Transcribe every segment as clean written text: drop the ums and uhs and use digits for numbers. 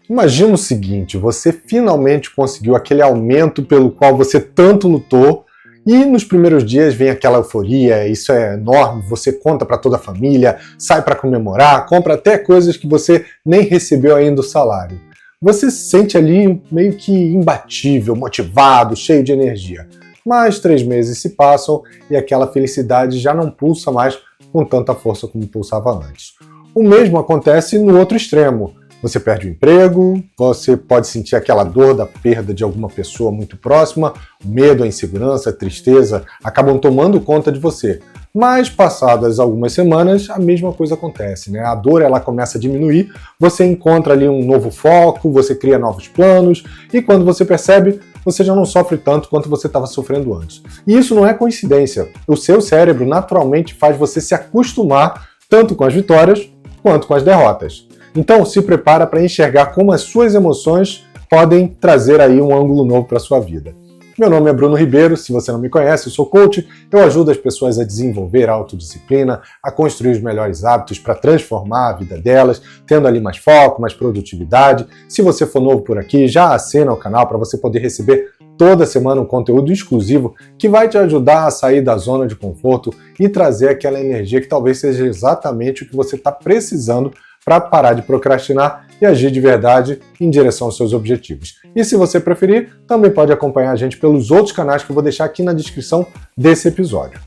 Imagina o seguinte, você finalmente conseguiu aquele aumento pelo qual você tanto lutou e nos primeiros dias vem aquela euforia, isso é enorme, você conta para toda a família, sai para comemorar, compra até coisas que você nem recebeu ainda o salário. Você se sente ali meio que imbatível, motivado, cheio de energia. Mas 3 meses se passam e aquela felicidade já não pulsa mais com tanta força como pulsava antes. O mesmo acontece no outro extremo. Você perde o emprego, você pode sentir aquela dor da perda de alguma pessoa muito próxima, o medo, a insegurança, a tristeza acabam tomando conta de você. Mas passadas algumas semanas, a mesma coisa acontece, né? A dor ela começa a diminuir, você encontra ali um novo foco, você cria novos planos e quando você percebe, você já não sofre tanto quanto você estava sofrendo antes. E isso não é coincidência. O seu cérebro naturalmente faz você se acostumar tanto com as vitórias quanto com as derrotas. Então, se prepara para enxergar como as suas emoções podem trazer aí um ângulo novo para a sua vida. Meu nome é Bruno Ribeiro, se você não me conhece, eu sou coach, eu ajudo as pessoas a desenvolver a autodisciplina, a construir os melhores hábitos para transformar a vida delas, tendo ali mais foco, mais produtividade. Se você for novo por aqui, já assina o canal para você poder receber toda semana um conteúdo exclusivo que vai te ajudar a sair da zona de conforto e trazer aquela energia que talvez seja exatamente o que você está precisando para parar de procrastinar e agir de verdade em direção aos seus objetivos. E se você preferir, também pode acompanhar a gente pelos outros canais que eu vou deixar aqui na descrição desse episódio.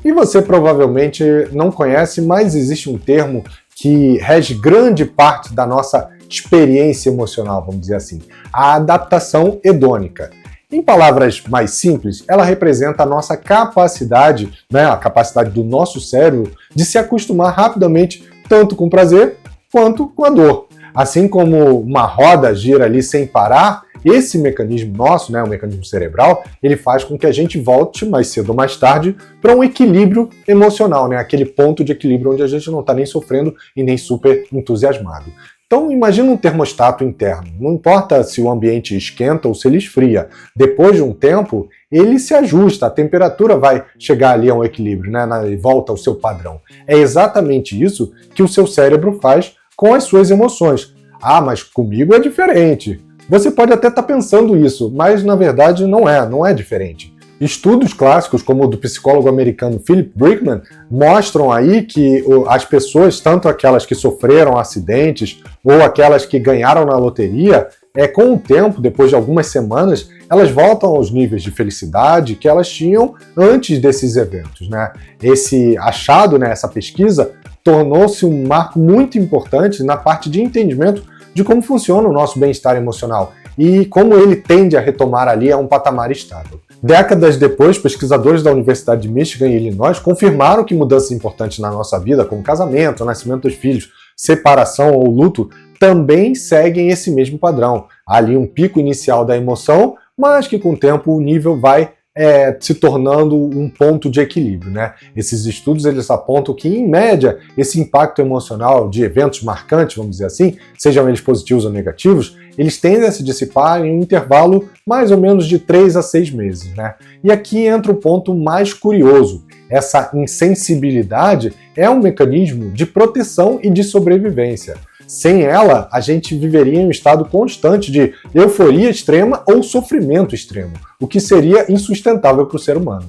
E você provavelmente não conhece, mas existe um termo que rege grande parte da nossa experiência emocional, vamos dizer assim, a adaptação hedônica. Em palavras mais simples, ela representa a nossa capacidade, a capacidade do nosso cérebro de se acostumar rapidamente tanto com prazer quanto com a dor. Assim como uma roda gira ali sem parar, esse mecanismo nosso, o mecanismo cerebral, ele faz com que a gente volte mais cedo ou mais tarde para um equilíbrio emocional, aquele ponto de equilíbrio onde a gente não está nem sofrendo e nem super entusiasmado. Então imagina um termostato interno, não importa se o ambiente esquenta ou se ele esfria, depois de um tempo ele se ajusta, a temperatura vai chegar ali a um equilíbrio, e volta ao seu padrão. É exatamente isso que o seu cérebro faz com as suas emoções. Ah, mas comigo é diferente. Você pode até estar pensando isso, mas na verdade não é diferente. Estudos clássicos, como o do psicólogo americano Philip Brickman, mostram aí que as pessoas, tanto aquelas que sofreram acidentes ou aquelas que ganharam na loteria, com o tempo, depois de algumas semanas, elas voltam aos níveis de felicidade que elas tinham antes desses eventos. Esse achado, essa pesquisa, tornou-se um marco muito importante na parte de entendimento de como funciona o nosso bem-estar emocional e como ele tende a retomar ali a um patamar estável. Décadas depois, pesquisadores da Universidade de Michigan e Illinois confirmaram que mudanças importantes na nossa vida, como casamento, nascimento dos filhos, separação ou luto, também seguem esse mesmo padrão. Há ali um pico inicial da emoção, mas que com o tempo o nível vai se tornando um ponto de equilíbrio. Esses estudos eles apontam que, em média, esse impacto emocional de eventos marcantes, vamos dizer assim, sejam eles positivos ou negativos, eles tendem a se dissipar em um intervalo mais ou menos de 3 a 6 meses. E aqui entra o ponto mais curioso. Essa insensibilidade é um mecanismo de proteção e de sobrevivência. Sem ela, a gente viveria em um estado constante de euforia extrema ou sofrimento extremo, o que seria insustentável para o ser humano.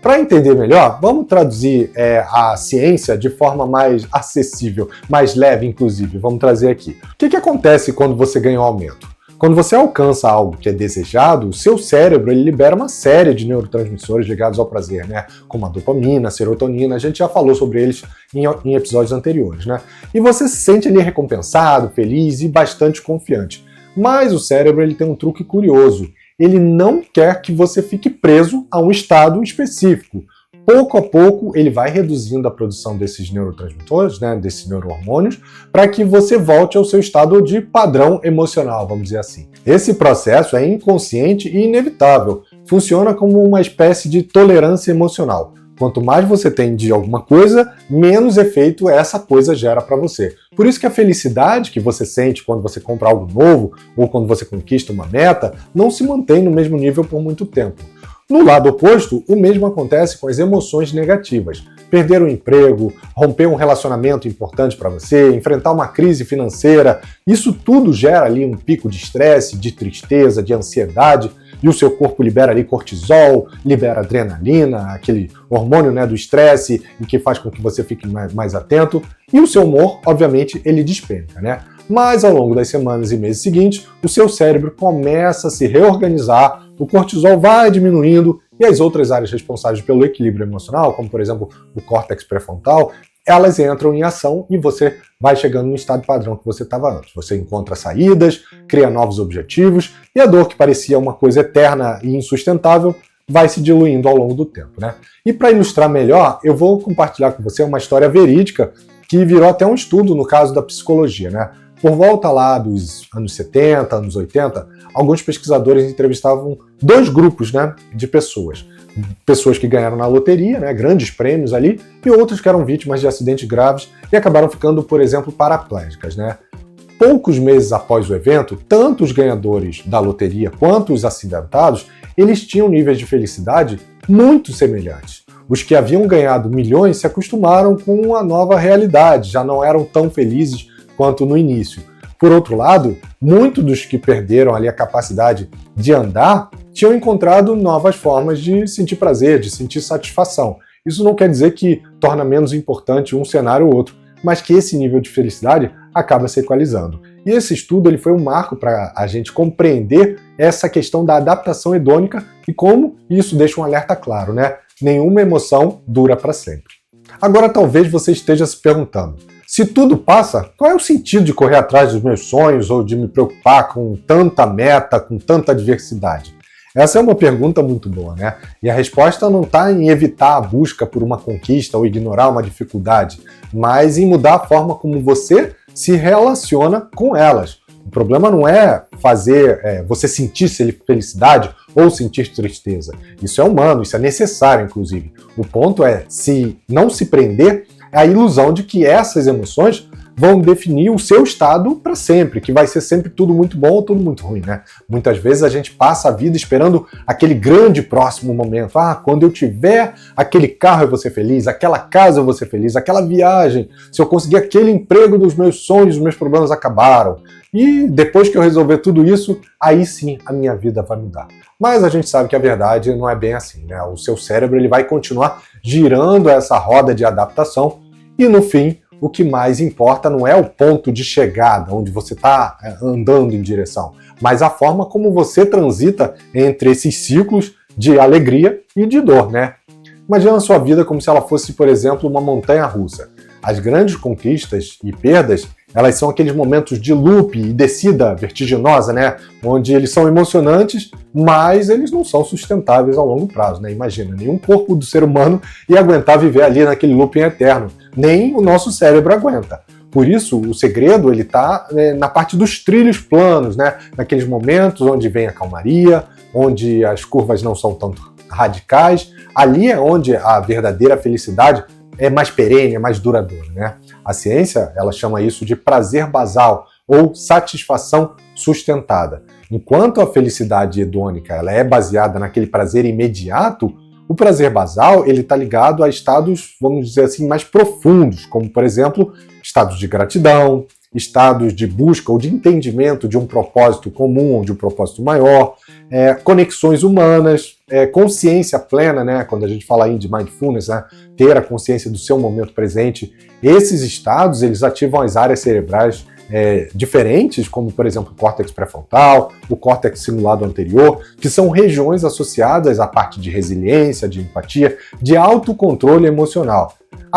Para entender melhor, vamos traduzir a ciência de forma mais acessível, mais leve, inclusive. Vamos trazer aqui. O que acontece quando você ganha um aumento? Quando você alcança algo que é desejado, o seu cérebro ele libera uma série de neurotransmissores ligados ao prazer, como a dopamina, a serotonina, a gente já falou sobre eles em episódios anteriores. E você se sente ali recompensado, feliz e bastante confiante. Mas o cérebro ele tem um truque curioso. Ele não quer que você fique preso a um estado específico. Pouco a pouco, ele vai reduzindo a produção desses neurotransmissores, desses neurohormônios, para que você volte ao seu estado de padrão emocional, vamos dizer assim. Esse processo é inconsciente e inevitável. Funciona como uma espécie de tolerância emocional. Quanto mais você tem de alguma coisa, menos efeito essa coisa gera para você. Por isso que a felicidade que você sente quando você compra algo novo ou quando você conquista uma meta não se mantém no mesmo nível por muito tempo. No lado oposto, o mesmo acontece com as emoções negativas. perder um emprego, romper um relacionamento importante para você, enfrentar uma crise financeira, isso tudo gera ali um pico de estresse, de tristeza, de ansiedade, e o seu corpo libera ali cortisol, libera adrenalina, aquele hormônio, né, do estresse, e que faz com que você fique mais atento, e o seu humor, obviamente, ele despenca, né? Mas ao longo das semanas e meses seguintes, o seu cérebro começa a se reorganizar, o cortisol vai diminuindo e as outras áreas responsáveis pelo equilíbrio emocional, como por exemplo o córtex pré-frontal, elas entram em ação e você vai chegando no estado padrão que você estava antes. Você encontra saídas, cria novos objetivos e a dor que parecia uma coisa eterna e insustentável vai se diluindo ao longo do tempo, né? E para ilustrar melhor, eu vou compartilhar com você uma história verídica que virou até um estudo no caso da psicologia, né? Por volta lá dos anos 70, anos 80, alguns pesquisadores entrevistavam dois grupos, né, de pessoas. Pessoas que ganharam na loteria, né, grandes prêmios ali, e outras que eram vítimas de acidentes graves e acabaram ficando, por exemplo, paraplégicas, né? Poucos meses após o evento, tanto os ganhadores da loteria quanto os acidentados, eles tinham níveis de felicidade muito semelhantes. Os que haviam ganhado milhões se acostumaram com a nova realidade, já não eram tão felizes quanto no início. Por outro lado, muitos dos que perderam ali a capacidade de andar tinham encontrado novas formas de sentir prazer, de sentir satisfação. Isso não quer dizer que torna menos importante um cenário ou outro, mas que esse nível de felicidade acaba se equalizando. E esse estudo ele foi um marco para a gente compreender essa questão da adaptação hedônica e como isso deixa um alerta claro, né? Nenhuma emoção dura para sempre. Agora talvez você esteja se perguntando, se tudo passa, qual é o sentido de correr atrás dos meus sonhos ou de me preocupar com tanta meta, com tanta adversidade? Essa é uma pergunta muito boa, né? E a resposta não está em evitar a busca por uma conquista ou ignorar uma dificuldade, mas em mudar a forma como você se relaciona com elas. O problema não é fazer você sentir felicidade ou sentir tristeza. Isso é humano, isso é necessário, inclusive. O ponto é não se prender à ilusão de que essas emoções vão definir o seu estado para sempre, que vai ser sempre tudo muito bom ou tudo muito ruim, né? Muitas vezes a gente passa a vida esperando aquele grande próximo momento. Quando eu tiver aquele carro eu vou ser feliz, aquela casa eu vou ser feliz, aquela viagem, se eu conseguir aquele emprego dos meus sonhos, os meus problemas acabaram. E depois que eu resolver tudo isso, aí sim a minha vida vai mudar. Mas a gente sabe que a verdade não é bem assim, né? O seu cérebro ele vai continuar girando essa roda de adaptação e no fim o que mais importa não é o ponto de chegada, onde você está andando em direção, mas a forma como você transita entre esses ciclos de alegria e de dor, né? Imagina a sua vida como se ela fosse, por exemplo, uma montanha-russa. As grandes conquistas e perdas, elas são aqueles momentos de loop e descida vertiginosa, né? Onde eles são emocionantes, mas eles não são sustentáveis ao longo prazo, né? Imagina, nenhum corpo do ser humano ia aguentar viver ali naquele looping eterno. Nem o nosso cérebro aguenta. Por isso, o segredo ele está na parte dos trilhos planos, né? Naqueles momentos onde vem a calmaria, onde as curvas não são tanto radicais. Ali é onde a verdadeira felicidade é mais perene, é mais duradoura, né? A ciência, ela chama isso de prazer basal ou satisfação sustentada. Enquanto a felicidade hedônica ela é baseada naquele prazer imediato, o prazer basal ele está ligado a estados, vamos dizer assim, mais profundos, como, por exemplo, estados de gratidão, estados de busca ou de entendimento de um propósito comum ou de um propósito maior, conexões humanas, consciência plena, né? Quando a gente fala aí de mindfulness, né? Ter a consciência do seu momento presente. Esses estados eles ativam as áreas cerebrais diferentes, como por exemplo o córtex pré-frontal, o córtex cingulado anterior, que são regiões associadas à parte de resiliência, de empatia, de autocontrole emocional.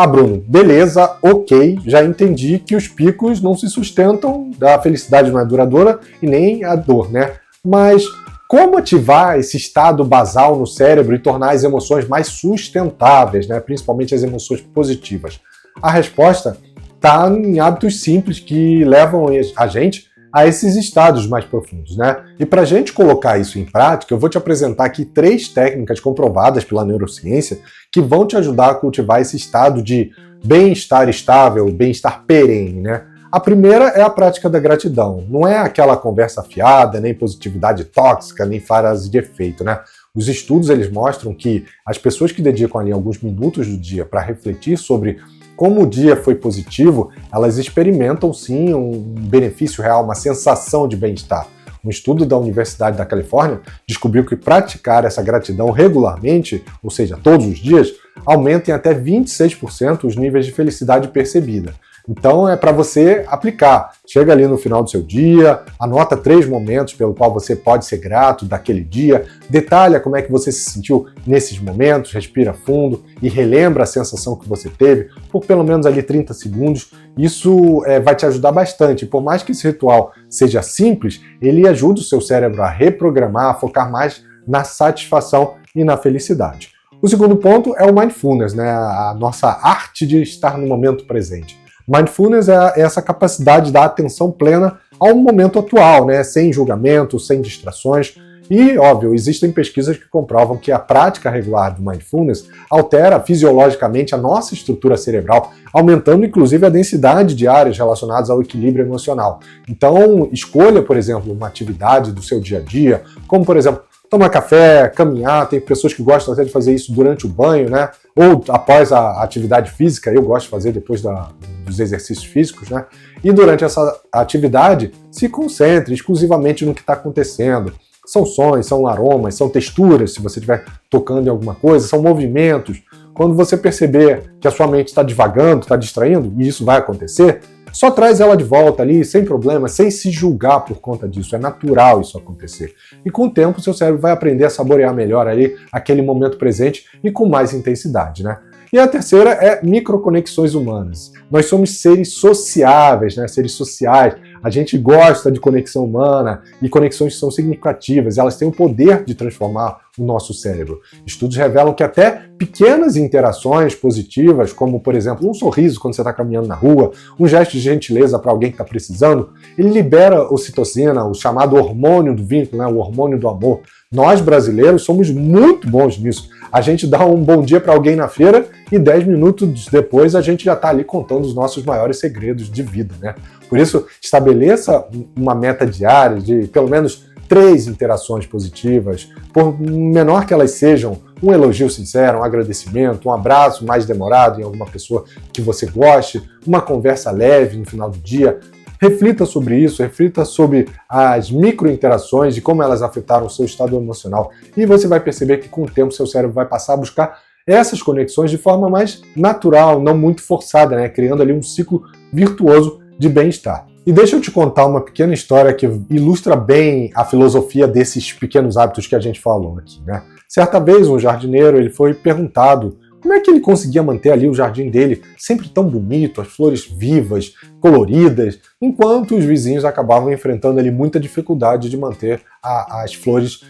Bruno, beleza, ok, já entendi que os picos não se sustentam, a felicidade não é duradoura e nem a dor, né? Mas como ativar esse estado basal no cérebro e tornar as emoções mais sustentáveis, né? Principalmente as emoções positivas? A resposta está em hábitos simples que levam a gente a esses estados mais profundos, né? E para a gente colocar isso em prática, eu vou te apresentar aqui 3 técnicas comprovadas pela neurociência que vão te ajudar a cultivar esse estado de bem-estar estável, bem-estar perene, né? A primeira é a prática da gratidão. Não é aquela conversa fiada, nem positividade tóxica, nem frase de efeito, né? Os estudos eles mostram que as pessoas que dedicam ali alguns minutos do dia para refletir sobre como o dia foi positivo, elas experimentam sim um benefício real, uma sensação de bem-estar. Um estudo da Universidade da Califórnia descobriu que praticar essa gratidão regularmente, ou seja, todos os dias, aumenta em até 26% os níveis de felicidade percebida. Então é para você aplicar. Chega ali no final do seu dia, anota 3 momentos pelo qual você pode ser grato daquele dia, detalha como é que você se sentiu nesses momentos, respira fundo e relembra a sensação que você teve por pelo menos ali 30 segundos. Isso vai te ajudar bastante. Por mais que esse ritual seja simples, ele ajuda o seu cérebro a reprogramar, a focar mais na satisfação e na felicidade. O segundo ponto é o mindfulness, né? A nossa arte de estar no momento presente. Mindfulness é essa capacidade da atenção plena ao momento atual, né? Sem julgamento, sem distrações. E, óbvio, existem pesquisas que comprovam que a prática regular do mindfulness altera fisiologicamente a nossa estrutura cerebral, aumentando inclusive a densidade de áreas relacionadas ao equilíbrio emocional. Então, escolha, por exemplo, uma atividade do seu dia a dia, como, por exemplo, tomar café, caminhar. Tem pessoas que gostam até de fazer isso durante o banho, né? Ou após a atividade física. Eu gosto de fazer depois dos exercícios físicos, né? E durante essa atividade, se concentre exclusivamente no que está acontecendo. São sons, são aromas, são texturas, se você estiver tocando em alguma coisa, são movimentos. Quando você perceber que a sua mente está divagando, está distraindo, e isso vai acontecer, só traz ela de volta ali, sem problema, sem se julgar por conta disso. É natural isso acontecer. E com o tempo, seu cérebro vai aprender a saborear melhor ali aquele momento presente e com mais intensidade, né? E a terceira é microconexões humanas. Nós somos seres sociáveis, né? Seres sociais. A gente gosta de conexão humana e conexões que são significativas. Elas têm o poder de transformar o nosso cérebro. Estudos revelam que até pequenas interações positivas, como, por exemplo, um sorriso quando você está caminhando na rua, um gesto de gentileza para alguém que está precisando, ele libera ocitocina, o chamado hormônio do vínculo, né? O hormônio do amor. Nós, brasileiros, somos muito bons nisso. A gente dá um bom dia para alguém na feira e 10 minutos depois a gente já está ali contando os nossos maiores segredos de vida, né? Por isso, estabeleça uma meta diária de pelo menos 3 interações positivas, por menor que elas sejam, um elogio sincero, um agradecimento, um abraço mais demorado em alguma pessoa que você goste, uma conversa leve no final do dia. Reflita sobre isso, reflita sobre as microinterações e como elas afetaram o seu estado emocional. E você vai perceber que com o tempo seu cérebro vai passar a buscar essas conexões de forma mais natural, não muito forçada, né? Criando ali um ciclo virtuoso de bem-estar. E deixa eu te contar uma pequena história que ilustra bem a filosofia desses pequenos hábitos que a gente falou aqui, né? Certa vez um jardineiro ele foi perguntado como é que ele conseguia manter ali o jardim dele sempre tão bonito, as flores vivas, coloridas, enquanto os vizinhos acabavam enfrentando ali muita dificuldade de manter as flores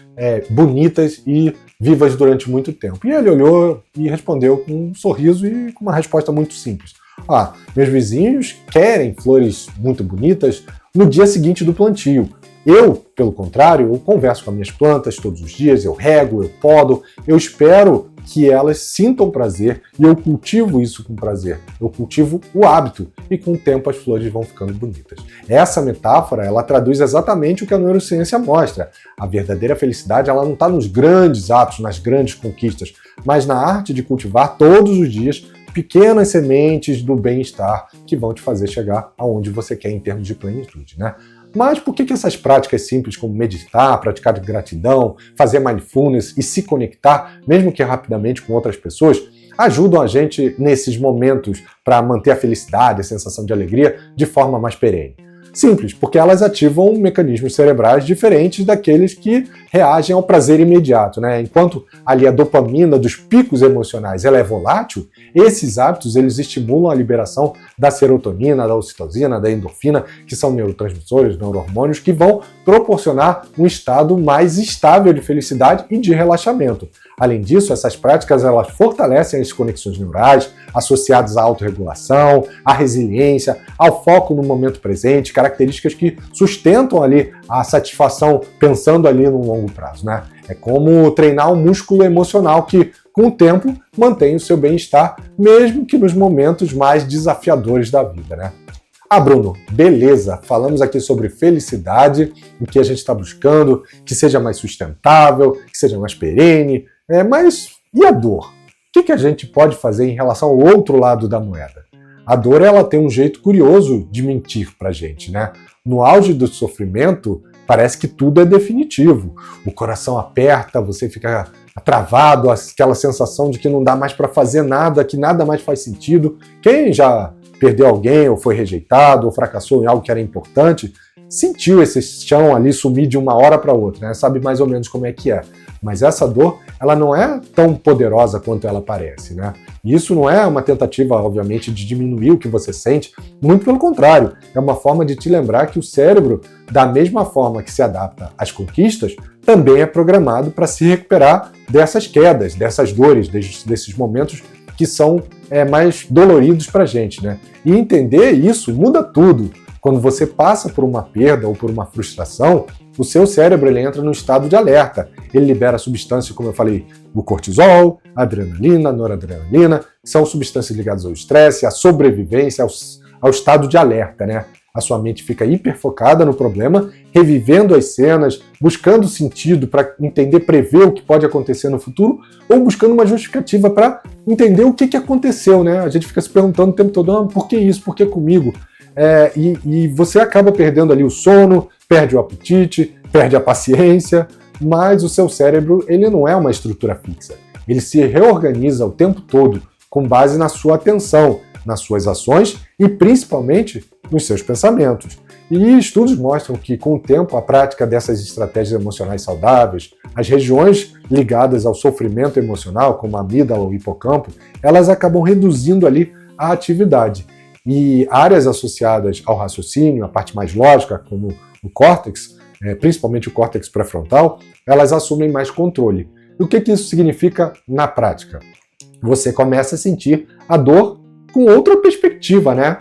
bonitas e vivas durante muito tempo. E ele olhou e respondeu com um sorriso e com uma resposta muito simples. Meus vizinhos querem flores muito bonitas no dia seguinte do plantio. Eu, pelo contrário, eu converso com as minhas plantas todos os dias, eu rego, eu podo, eu espero que elas sintam prazer e eu cultivo isso com prazer. Eu cultivo o hábito e com o tempo as flores vão ficando bonitas. Essa metáfora, ela traduz exatamente o que a neurociência mostra. A verdadeira felicidade, ela não está nos grandes atos, nas grandes conquistas, mas na arte de cultivar todos os dias pequenas sementes do bem-estar que vão te fazer chegar aonde você quer em termos de plenitude, né? Mas por que essas práticas simples como meditar, praticar de gratidão, fazer mindfulness e se conectar, mesmo que rapidamente com outras pessoas, ajudam a gente nesses momentos para manter a felicidade, a sensação de alegria de forma mais perene? Simples, porque elas ativam mecanismos cerebrais diferentes daqueles que reagem ao prazer imediato, né? Enquanto ali a dopamina dos picos emocionais ela é volátil, esses hábitos eles estimulam a liberação da serotonina, da ocitocina, da endorfina, que são neurotransmissores, neurohormônios, que vão proporcionar um estado mais estável de felicidade e de relaxamento. Além disso, essas práticas elas fortalecem as conexões neurais associadas à autorregulação, à resiliência, ao foco no momento presente, características que sustentam ali a satisfação pensando ali no longo prazo, né? É como treinar um músculo emocional que, com o tempo, mantém o seu bem-estar, mesmo que nos momentos mais desafiadores da vida, né? Ah, Bruno, beleza, falamos aqui sobre felicidade, o que a gente está buscando, que seja mais sustentável, que seja mais perene, mas e a dor? O que a gente pode fazer em relação ao outro lado da moeda? A dor, ela tem um jeito curioso de mentir pra gente, né? No auge do sofrimento, parece que tudo é definitivo. O coração aperta, você fica travado, aquela sensação de que não dá mais para fazer nada, que nada mais faz sentido. Quem já perdeu alguém, ou foi rejeitado, ou fracassou em algo que era importante, sentiu esse chão ali sumir de uma hora para outra, né? Sabe mais ou menos como é que é. Mas essa dor, ela não é tão poderosa quanto ela parece, né? E isso não é uma tentativa, obviamente, de diminuir o que você sente, muito pelo contrário, é uma forma de te lembrar que o cérebro, da mesma forma que se adapta às conquistas, também é programado para se recuperar dessas quedas, dessas dores, desses momentos que são mais doloridos para a gente, né? E entender isso muda tudo. Quando você passa por uma perda ou por uma frustração, o seu cérebro ele entra num estado de alerta. Ele libera substâncias, como eu falei, o cortisol, a adrenalina, a noradrenalina, que são substâncias ligadas ao estresse, à sobrevivência, ao estado de alerta, né? A sua mente fica hiperfocada no problema, revivendo as cenas, buscando sentido para entender, prever o que pode acontecer no futuro, ou buscando uma justificativa para entender o que aconteceu, né? A gente fica se perguntando o tempo todo, por que isso, por que comigo? E você acaba perdendo ali o sono, perde o apetite, perde a paciência, mas o seu cérebro ele não é uma estrutura fixa. Ele se reorganiza o tempo todo com base na sua atenção, nas suas ações e principalmente nos seus pensamentos. E estudos mostram que, com o tempo, a prática dessas estratégias emocionais saudáveis, as regiões ligadas ao sofrimento emocional, como a amígdala ou o hipocampo, elas acabam reduzindo ali a atividade. E áreas associadas ao raciocínio, a parte mais lógica, como o córtex, principalmente o córtex pré-frontal, elas assumem mais controle. E o que isso significa na prática? Você começa a sentir a dor com outra perspectiva, né?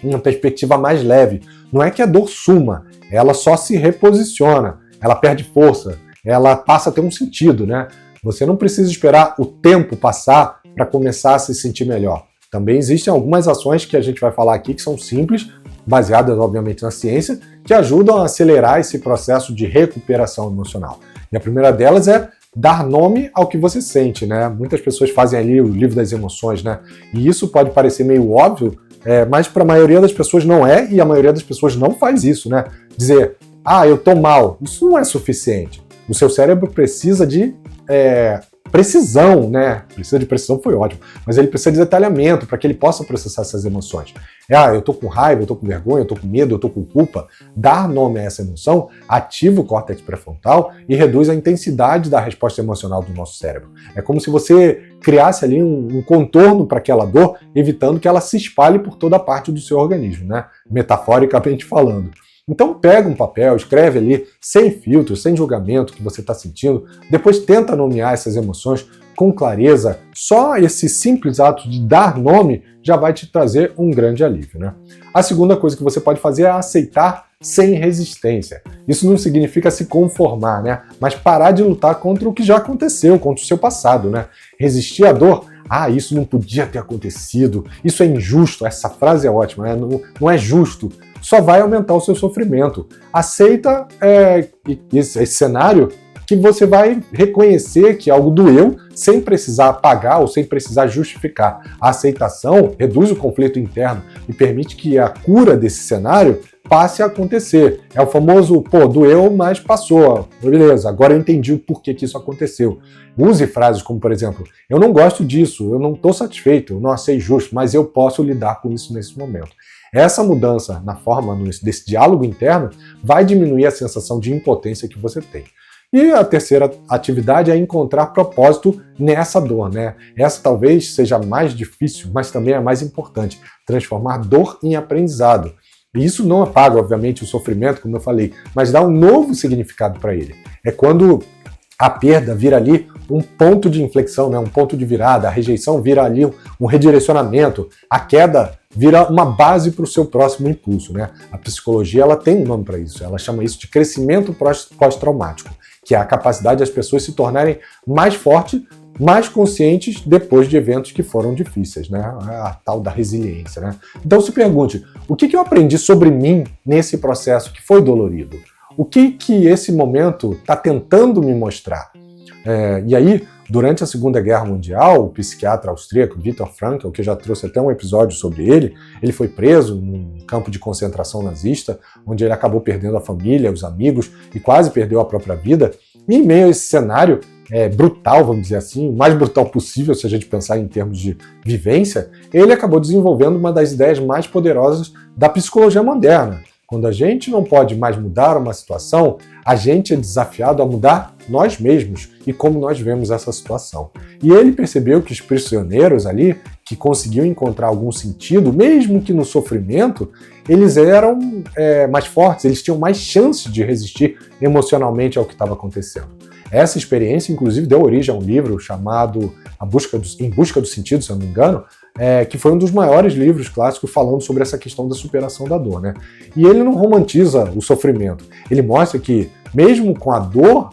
Uma perspectiva mais leve. Não é que a dor suma, ela só se reposiciona, ela perde força, ela passa a ter um sentido, né? Você não precisa esperar o tempo passar para começar a se sentir melhor. Também existem algumas ações que a gente vai falar aqui que são simples, baseadas obviamente na ciência, que ajudam a acelerar esse processo de recuperação emocional. E a primeira delas é dar nome ao que você sente, né? Muitas pessoas fazem ali o livro das emoções, né? E isso pode parecer meio óbvio, mas para a maioria das pessoas não é, e a maioria das pessoas não faz isso, né? Dizer, eu tô mal, isso não é suficiente. O seu cérebro precisa de precisão, né? Precisa de precisão foi ótimo, mas ele precisa de detalhamento para que ele possa processar essas emoções. Eu tô com raiva, eu tô com vergonha, eu tô com medo, eu tô com culpa. Dar nome a essa emoção ativa o córtex pré-frontal e reduz a intensidade da resposta emocional do nosso cérebro. É como se você criasse ali um contorno para aquela dor, evitando que ela se espalhe por toda a parte do seu organismo, né? Metaforicamente falando. Então pega um papel, escreve ali, sem filtro, sem julgamento, o que você está sentindo, depois tenta nomear essas emoções com clareza. Só esse simples ato de dar nome já vai te trazer um grande alívio, né? A segunda coisa que você pode fazer é aceitar sem resistência. Isso não significa se conformar, né? Mas parar de lutar contra o que já aconteceu, contra o seu passado, né? Resistir à dor, isso não podia ter acontecido, isso é injusto, essa frase é ótima, né? Não é justo. Só vai aumentar o seu sofrimento. Aceita esse cenário que você vai reconhecer que algo doeu sem precisar apagar ou sem precisar justificar. A aceitação reduz o conflito interno e permite que a cura desse cenário passe a acontecer. É o famoso, doeu, mas passou. Beleza, agora eu entendi o porquê que isso aconteceu. Use frases como, por exemplo, eu não gosto disso, eu não estou satisfeito, eu não achei justo, mas eu posso lidar com isso nesse momento. Essa mudança na forma desse diálogo interno vai diminuir a sensação de impotência que você tem. E a terceira atividade é encontrar propósito nessa dor, né? Essa talvez seja mais difícil, mas também é mais importante. Transformar dor em aprendizado. E isso não apaga, obviamente, o sofrimento, como eu falei, mas dá um novo significado para ele. É quando a perda vira ali um ponto de inflexão, né? Um ponto de virada, a rejeição vira ali um redirecionamento, a queda vira uma base para o seu próximo impulso, né? A psicologia ela tem um nome para isso, ela chama isso de crescimento pós-traumático, que é a capacidade das pessoas se tornarem mais fortes mais conscientes depois de eventos que foram difíceis, né? A tal da resiliência, né? Então se pergunte, o que eu aprendi sobre mim nesse processo que foi dolorido? O que esse momento está tentando me mostrar? E aí, durante a Segunda Guerra Mundial, o psiquiatra austríaco Viktor Frankl, que eu já trouxe até um episódio sobre ele foi preso num campo de concentração nazista, onde ele acabou perdendo a família, os amigos e quase perdeu a própria vida. E em meio a esse cenário brutal, vamos dizer assim, o mais brutal possível se a gente pensar em termos de vivência, ele acabou desenvolvendo uma das ideias mais poderosas da psicologia moderna. Quando a gente não pode mais mudar uma situação, a gente é desafiado a mudar nós mesmos e como nós vemos essa situação. E ele percebeu que os prisioneiros ali, que conseguiam encontrar algum sentido, mesmo que no sofrimento, eles eram mais fortes, eles tinham mais chances de resistir emocionalmente ao que estava acontecendo. Essa experiência, inclusive, deu origem a um livro chamado Em Busca do Sentido, se eu não me engano, que foi um dos maiores livros clássicos falando sobre essa questão da superação da dor, né? E ele não romantiza o sofrimento. Ele mostra que, mesmo com a dor,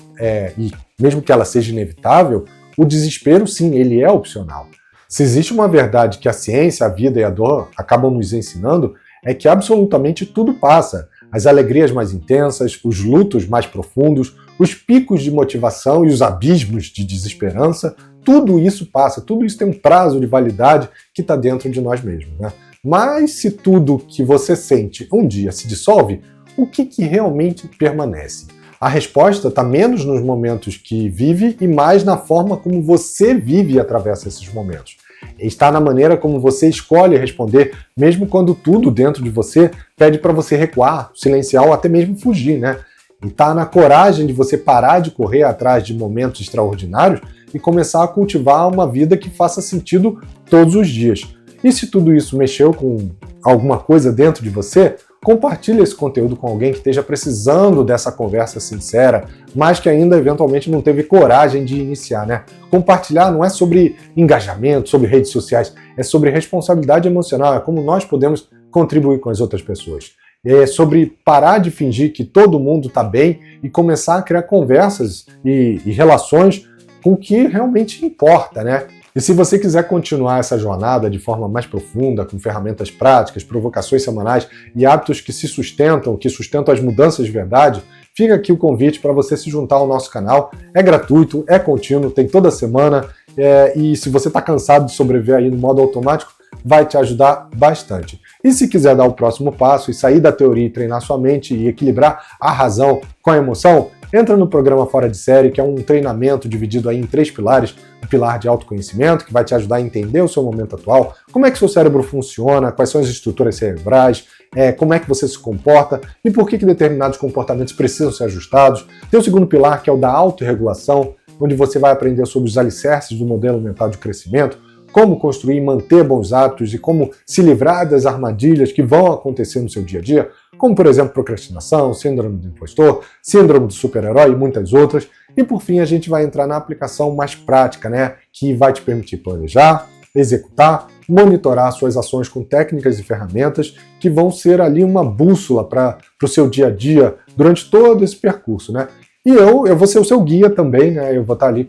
e mesmo que ela seja inevitável, o desespero, sim, ele é opcional. Se existe uma verdade que a ciência, a vida e a dor acabam nos ensinando, é que absolutamente tudo passa. As alegrias mais intensas, os lutos mais profundos, os picos de motivação e os abismos de desesperança, tudo isso passa, tudo isso tem um prazo de validade que está dentro de nós mesmos, né? Mas se tudo que você sente um dia se dissolve, o que realmente permanece? A resposta está menos nos momentos que vive e mais na forma como você vive e atravessa esses momentos. Está na maneira como você escolhe responder, mesmo quando tudo dentro de você pede para você recuar, silenciar ou até mesmo fugir, né? E está na coragem de você parar de correr atrás de momentos extraordinários e começar a cultivar uma vida que faça sentido todos os dias. E se tudo isso mexeu com alguma coisa dentro de você, compartilhe esse conteúdo com alguém que esteja precisando dessa conversa sincera, mas que ainda eventualmente não teve coragem de iniciar, né? Compartilhar não é sobre engajamento, sobre redes sociais, é sobre responsabilidade emocional, é como nós podemos contribuir com as outras pessoas. É sobre parar de fingir que todo mundo está bem e começar a criar conversas e relações com o que realmente importa, né? E se você quiser continuar essa jornada de forma mais profunda, com ferramentas práticas, provocações semanais e hábitos que sustentam as mudanças de verdade, fica aqui o convite para você se juntar ao nosso canal. É gratuito, é contínuo, tem toda semana, e se você está cansado de sobreviver aí no modo automático, vai te ajudar bastante. E se quiser dar o próximo passo e sair da teoria e treinar sua mente e equilibrar a razão com a emoção, entra no programa Fora de Série, que é um treinamento dividido aí em 3 pilares. O pilar de autoconhecimento, que vai te ajudar a entender o seu momento atual, como é que seu cérebro funciona, quais são as estruturas cerebrais, como é que você se comporta e por que determinados comportamentos precisam ser ajustados. Tem o segundo pilar, que é o da autorregulação, onde você vai aprender sobre os alicerces do modelo mental de crescimento, como construir e manter bons hábitos e como se livrar das armadilhas que vão acontecer no seu dia a dia, como, por exemplo, procrastinação, síndrome do impostor, síndrome do super-herói e muitas outras. E, por fim, a gente vai entrar na aplicação mais prática, né, que vai te permitir planejar, executar, monitorar suas ações com técnicas e ferramentas que vão ser ali uma bússola para o seu dia a dia durante todo esse percurso, né? E eu vou ser o seu guia também, né? Eu vou estar ali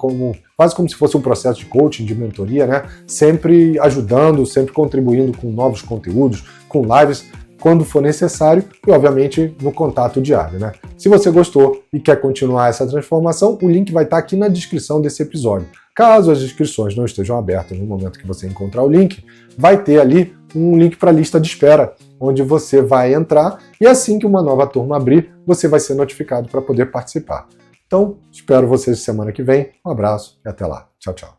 quase como se fosse um processo de coaching, de mentoria, né? Sempre ajudando, sempre contribuindo com novos conteúdos, com lives, quando for necessário e, obviamente, no contato diário, né? Se você gostou e quer continuar essa transformação, o link vai estar aqui na descrição desse episódio. Caso as inscrições não estejam abertas no momento que você encontrar o link, vai ter ali um link para a lista de espera, onde você vai entrar e assim que uma nova turma abrir, você vai ser notificado para poder participar. Então, espero vocês semana que vem. Um abraço e até lá. Tchau, tchau.